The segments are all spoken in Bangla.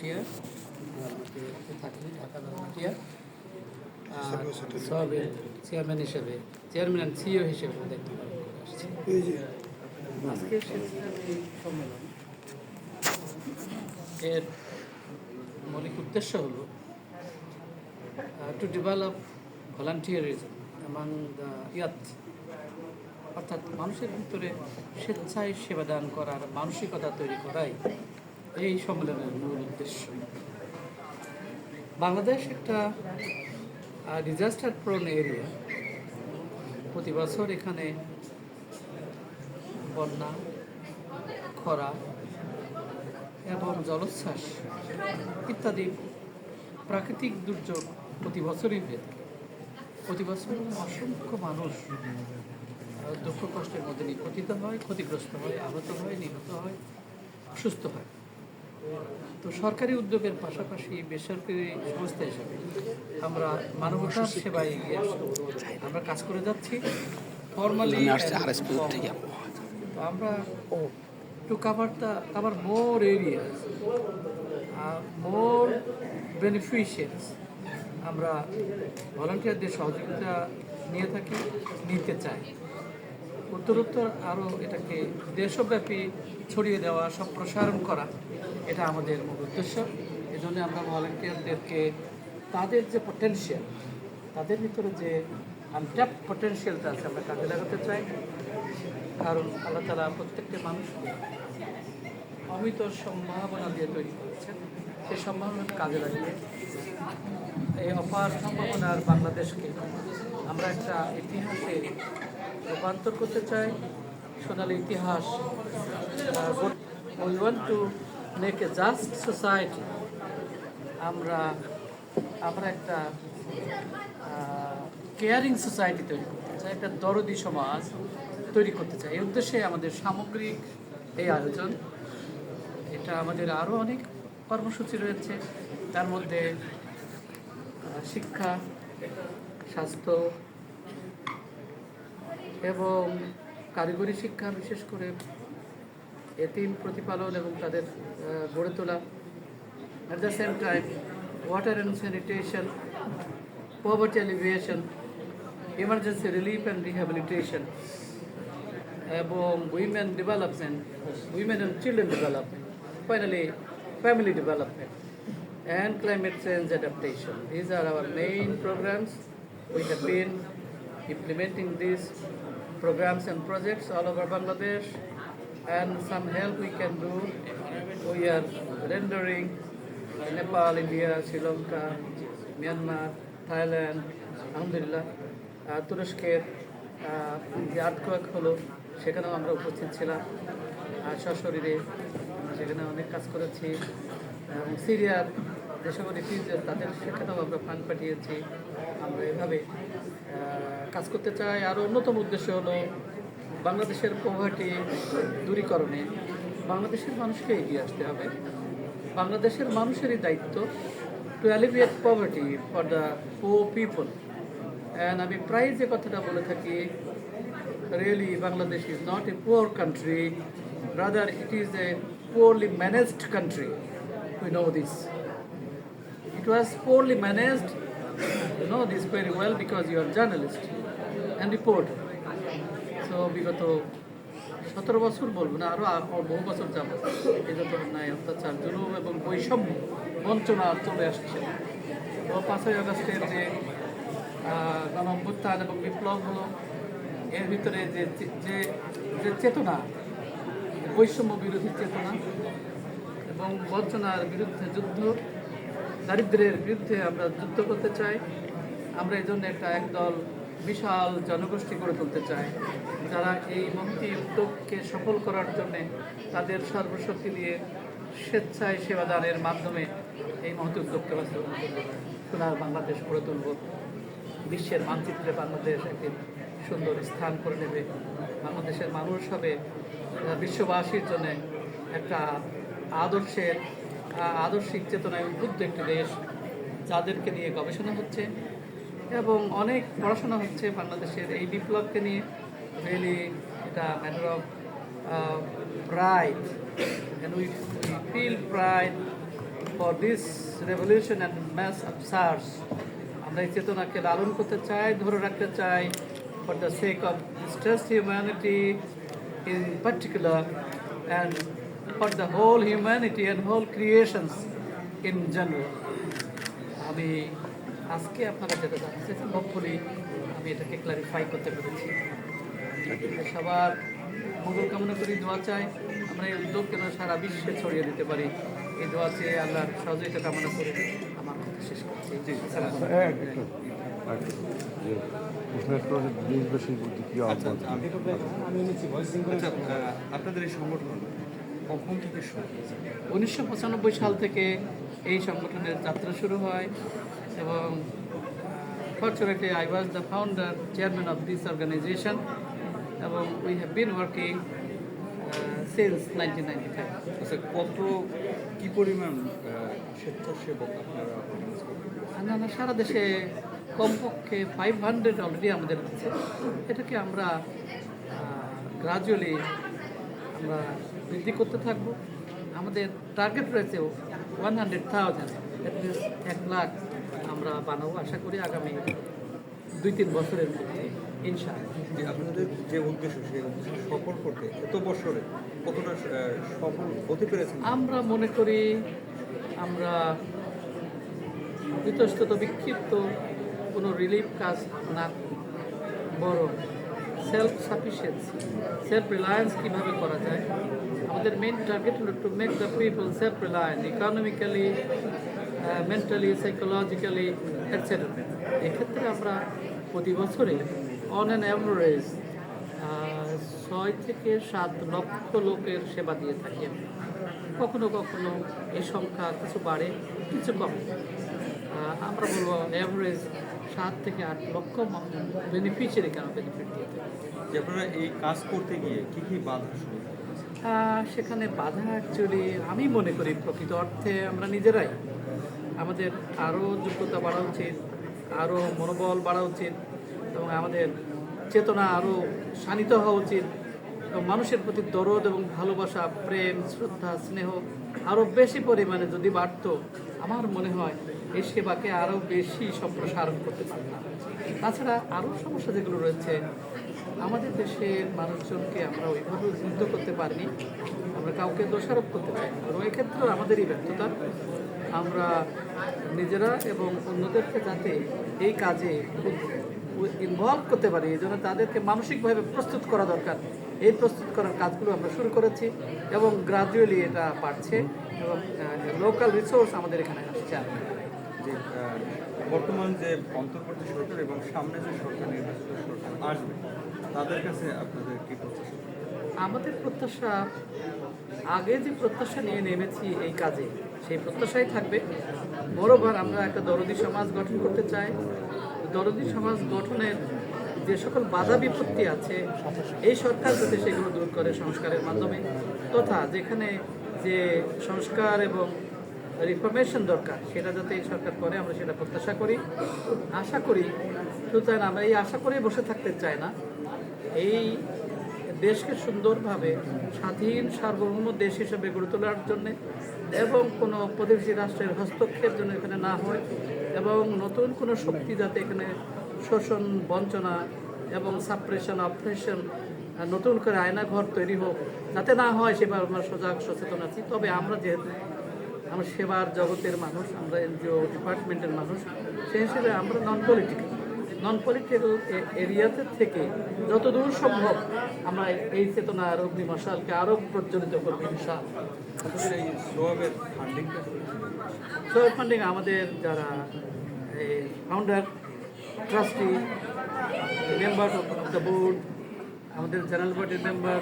ভলান্টিয়ার থাকি ঢাকা ভলান্টিয়ার সবের চেয়ারম্যান হিসেবে চেয়ারম্যান অ্যান্ড সিইও হিসেবে দায়িত্ব পালন করে আসছি। আজকের স্বেচ্ছাসেবী সম্মেলন এর মৌলিক উদ্দেশ্য হল টু ডেভেলপ ভলান্টিয়ারিজম অ্যামাং দ্য ইয়াথ, অর্থাৎ মানুষের ভিতরে স্বেচ্ছায় সেবাদান করার মানসিকতা তৈরি করাই এই সম্মেলনের মূল উদ্দেশ্য। বাংলাদেশ একটা ডিজাস্টার প্রোন এরিয়া। প্রতি বছর এখানে বন্যা, খরা এবং জলোচ্ছ্বাস ইত্যাদি প্রাকৃতিক দুর্যোগ প্রতি বছরই হয়ে থাকে। প্রতি বছর অসংখ্য মানুষ দুঃখ কষ্টের মধ্যে নিপতিত হয়, ক্ষতিগ্রস্ত হয়, আহত হয়, নিহত হয়, অসুস্থ হয়। তো সরকারি উদ্যোগের পাশাপাশি বেসরকারি সংস্থা হিসেবে আমরা মানবতার সেবায় এগিয়ে আসছি। আমরা কাজ করে যাচ্ছি ফর্মালি। তো আমরা to cover more areas, more beneficiaries আমরা ভলান্টিয়ারদের সহযোগিতা নিয়ে থাকি, নিতে চাই। উত্তরোত্তর আরও এটাকে দেশব্যাপী ছড়িয়ে দেওয়া, সম্প্রসারণ করা, এটা আমাদের মূল উদ্দেশ্য। এই জন্য আমরা ভলান্টিয়ারদেরকে তাদের যে পটেনশিয়াল, তাদের ভিতরে যে আনট্যাপ পটেনশিয়ালটা আছে, আমরা কাজে লাগাতে চাই। কারণ আল্লাহ তাআলা প্রত্যেকটা মানুষকে অমিত সম্ভাবনা দিয়ে তৈরি করেছেন। সেই সম্ভাবনা কাজে লাগিয়ে এই অপার সম্ভাবনার বাংলাদেশকে আমরা একটা ইতিহাসে রূপান্তর করতে চাই, সোনালী ইতিহাস। We want to make a just society. আমরা একটা কেয়ারিং সোসাইটি তৈরি করতে চাই, একটা দরদি সমাজ তৈরি করতে চাই। এই উদ্দেশ্যে আমাদের সামগ্রিক এই আয়োজন। এটা আমাদের আরও অনেক কর্মসূচি রয়েছে, তার মধ্যে শিক্ষা, স্বাস্থ্য এবং কারিগরি শিক্ষা, বিশেষ করে এতিম প্রতিপালন এবং তাদের গড়ে তোলা। At the same time water and sanitation, poverty alleviation, emergency relief and rehabilitation এবং women development, women and children development, finally family development and climate change adaptation. These are our main programs. We have been implementing these programs and projects all over Bangladesh, and some help we can do. We are rendering Nepal, India, Sri Lanka, Myanmar, Thailand, Alhamdulillah, তুরস্কের যে আর্থকোয়েক হলো সেখানেও আমরা উপস্থিত ছিলাম সশরীরে, সেখানে অনেক কাজ করেছি। এবং সিরিয়ার যে সকল রিফিউজির তাদের সেখানেও আমরা ফান্ড পাঠিয়েছি। আমরা এভাবে কাজ করতে চাই। আর অন্যতম উদ্দেশ্য হলো বাংলাদেশের পভার্টি দূরীকরণে বাংলাদেশের মানুষকে এগিয়ে আসতে হবে। বাংলাদেশের মানুষেরই দায়িত্ব to alleviate poverty for the poor people. And আমি প্রায় যে কথাটা বলে থাকি, really Bangladesh is not a poor country, rather it is a poorly managed country. We know this. It was poorly managed. You know this very well because you are journalist and reporter. So বিগত 17 বছর বলবো না, আরও বহু বছর যাব, এই যত অন্যায়, অত্যাচার, জুলুম এবং বৈষম্য, বঞ্চনা চলে আসছে। তো 5ই আগস্টের যে গণ অভ্যুত্থান এবং বিপ্লব হলো, এর ভিতরে যে চেতনা, বৈষম্য বিরোধী চেতনা এবং বঞ্চনার বিরুদ্ধে যুদ্ধ, দারিদ্র্যের বিরুদ্ধে আমরা যুদ্ধ করতে চাই। আমরা এই জন্য একদল বিশাল জনগোষ্ঠী গড়ে তুলতে চাই, যারা এই মহতী উদ্যোগকে সফল করার জন্যে তাদের সর্বশক্তি দিয়ে স্বেচ্ছায় সেবাদানের মাধ্যমে এই মহতী উদ্যোগকে বাস্তবায়ন করবে। সোনার বাংলাদেশ গড়ে তুলব, বিশ্বের মানচিত্রে বাংলাদেশ একটি সুন্দর স্থান করে নেবে। বাংলাদেশের মানুষ হবে বিশ্ববাসীর জন্য একটা আদর্শিক চেতনায় উদ্বুদ্ধ একটি দেশ, যাদেরকে নিয়ে গবেষণা হচ্ছে এবং অনেক পড়াশোনা হচ্ছে বাংলাদেশের এই বিপ্লবকে নিয়ে। রিয়েলি এটা matter of pride, and we feel pride for this revolution and mass upsurge. আমরা এই চেতনাকে লালন করতে চাই, ধরে রাখতে চাই, for the sake of distressed humanity in particular and for the whole humanity and whole creations in general. আমি আজকে আপনারা যেটা জানতেছেন, হোপফুলি আমি এটাকে ক্লারিফাই করতে পেরেছি। সবার মঙ্গল কামনা করি, দোয়া চাই আমরা এই উদ্যোগ কেন সারা বিশ্বে ছড়িয়ে দিতে পারি। এই দোয়া চেয়ে আল্লাহর সহযোগিতা কামনা করে আমার কথা শেষ করছি। আপনাদের এই সংগঠন কখন থেকে শুরু? 1995 সাল থেকে এই সংগঠনের যাত্রা শুরু হয় এবং fortunately I was the founder, chairman of this organization এবং we have been working since 1995. আচ্ছা, কি পরিমাণ স্বেচ্ছাসেবক আপনারা অর্গানাইজ করতে? না, সারা দেশে কমপক্ষে 500 অলরেডি আমাদের আছে। এটাকে আমরা গ্রাজুয়ালি আমরা বৃদ্ধি করতে থাকবো। আমাদের টার্গেট রয়েছে 100,000, দ্যাট মিনস 1 লাখ আমরা বানাবো আশা করি আগামী 2-3 বছরের মধ্যে ইনশাআল্লাহ। আপনাদের যে উদ্দেশ্য, সেই উদ্দেশ্য সফল করতে এত বছরে কতটা সফল হতে পেরেছেন? আমরা মনে করি আমরা ইতস্তত বিক্ষিপ্ত কোনো রিলিফ কাজ না বরং সেলফ সাফিসিয়েন্সি, সেলফ রিলায়েন্স কীভাবে করা যায়, আমাদের মেইন টার্গেট হলো to make the people self reliant economically, mentally, psychologically etcetera. এক্ষেত্রে আমরা প্রতি বছরে অন অ্যান অ্যাভারেজ 6 থেকে 7 লক্ষ লোকের সেবা দিয়ে থাকি। কখনো কখনো এই সংখ্যা কিছু বাড়ে, কিছু কম। আমরা বলবো অ্যাভারেজ 7 থেকে 8 লক্ষ বেনিফিশিয়ারি কেন বেনিফিট দিয়ে থাকি। যে আপনারা এই কাজ করতে গিয়ে কী কী বাধা শুরু? সেখানে বাধা অ্যাকচুয়ালি আমি মনে করি প্রকৃত অর্থে আমরা নিজেরাই। আমাদের আরও যোগ্যতা বাড়া উচিত, আরও মনোবল বাড়া উচিত এবং আমাদের চেতনা আরও শানিত হওয়া উচিত এবং মানুষের প্রতি দরদ এবং ভালোবাসা, প্রেম, শ্রদ্ধা, স্নেহ আরও বেশি পরিমাণে যদি বাড়ত, আমার মনে হয় এই সেবাকে আরও বেশি সম্প্রসারণ করতে পারতাম। তাছাড়া আরও সমস্যা যেগুলো রয়েছে, আমাদের দেশের মানুষজনকে আমরা ওইভাবে উদ্বুদ্ধ করতে পারিনি, আমরা কাউকে দোষারোপ করতে চাই না এবং এক্ষেত্রেও আমাদেরই ব্যর্থতা। আমরা নিজেরা এবং অন্যদেরকে যাতে এই কাজে ইনভলভ করতে পারি, এই জন্য তাদেরকে মানসিকভাবে প্রস্তুত করা দরকার। এই প্রস্তুত করার কাজগুলো আমরা শুরু করেছি এবং গ্রাজুয়ালি এটা বাড়ছে এবং লোকাল রিসোর্স আমাদের এখানে আসছে। যে বর্তমান যে অন্তর্বর্তী সরকার এবং সামনে যে সরকার, নির্বাচিত সরকার আসবে, তাদের কাছে আপনাদের কী প্রত্যাশা? আমাদের প্রত্যাশা, আগে যে প্রত্যাশা নিয়ে নেমেছি এই কাজে, সেই প্রত্যাশাই থাকবে। বরাবর আমরা একটা দরদি সমাজ গঠন করতে চাই। দরদি সমাজ গঠনের যে সকল বাধা বিপত্তি আছে, এই সরকার যাতে সেগুলো দূর করে সংস্কারের মাধ্যমে, তথা যেখানে যে সংস্কার এবং রিফরমেশন দরকার সেটা যাতে এই সরকার করে, আমরা সেটা প্রত্যাশা করি, আশা করি। শুধু তাই না, আমরা এই আশা করে বসে থাকতে চাই না। এই দেশকে সুন্দরভাবে স্বাধীন সার্বভৌম দেশ হিসেবে গড়ে তোলার জন্যে এবং কোনো প্রতিবেশী রাষ্ট্রের হস্তক্ষেপ যেন এখানে না হয় এবং নতুন কোনো শক্তি যাতে এখানে শোষণ, বঞ্চনা এবং সাপ্রেশন, অপারেশন, নতুন করে আয়নাঘর তৈরি হোক যাতে না হয়, সেবার আমরা সজাগ সচেতন আছি। তবে আমরা যেহেতু আমরা সেবার জগতের মানুষ, আমরা এনজিও ডিপার্টমেন্টের মানুষ, সেই হিসেবে আমরা নন পলিটিক্যাল এরিয়াতে থেকে যতদূর সম্ভব আমরা এই চেতনার অগ্নি মশালকে আরও প্রজ্বলিত করব ইনশাআল্লাহ। এই সোয়াবের ফান্ডিংটা, সোয়াব ফান্ডিং আমাদের যারা founder, trustee, member of the board, আমাদের জেনারেল বডির মেম্বার,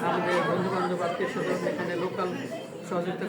আমাদের বন্ধুবান্ধব, আত্মীয় স্বজন এখানে লোকাল সহযোগিতা